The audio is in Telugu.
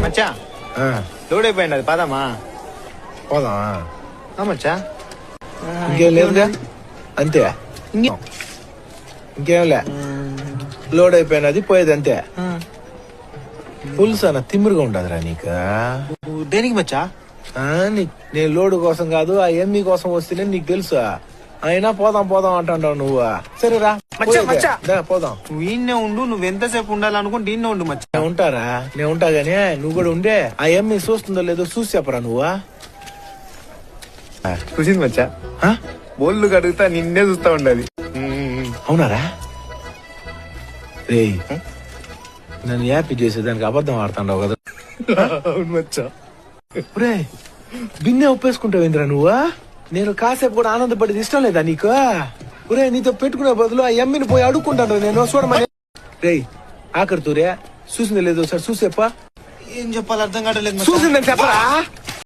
మచ్చా లోడ్ అయిపోయింది అది పదమ్మా. పోదామా మచ్చా ఇంకేం లేదుగా అంతే ఇంకేంలే లోడ్ అయిపోయినది పోయేది అంతే. పులుసు అన్న తిమ్మిరిగా ఉండదురా నీకు. దేనికి మచ్చా? నేను లోడు కోసం కాదు ఆ ఎమ్మి కోసం వస్తేనే నీకు తెలుసు. అయినా పోదాం పోదాం అంటావు నువ్వు. సరేరా పోదాం. నువ్వు ఈయన్నే ఉండు, నువ్వు ఎంతసేపు ఉండాలనుకుంటే ఈయన్నే ఉండు మచ్చా. నేను ఉంటారా, నేను ఉంటా గానీ నువ్వు కూడా ఉండే. ఆ ఎమ్మి చూస్తుందో లేదో చూసి చెప్పరా నువ్వు. చూసింది మచ్చా, బోళ్ళు కడుగుతా నిన్నే చూస్తా ఉండదు. అవునారా రే, నన్ను హ్యాపీ చేసేదానికి అబద్ధం ఆడుతాండవు కదా. అవును మచ్చా. రే బిన్నే ఒప్పేసుకుంటావేంద్రా నువ్వు? నేను కాసేపు కూడా ఆనందపడేది ఇష్టం లేదా నీకు? ఒరే నీతో పెట్టుకునే బదులు ఆ ఎమ్మిని పోయి అడుక్కుంటాను నేను. చూడమని రే ఆఖరితో రే చూసింది లేదు సార్ చూసేప్ప. ఏం చెప్పాలి అర్థం కావట్లేదు. చూసిందని చెప్పరా?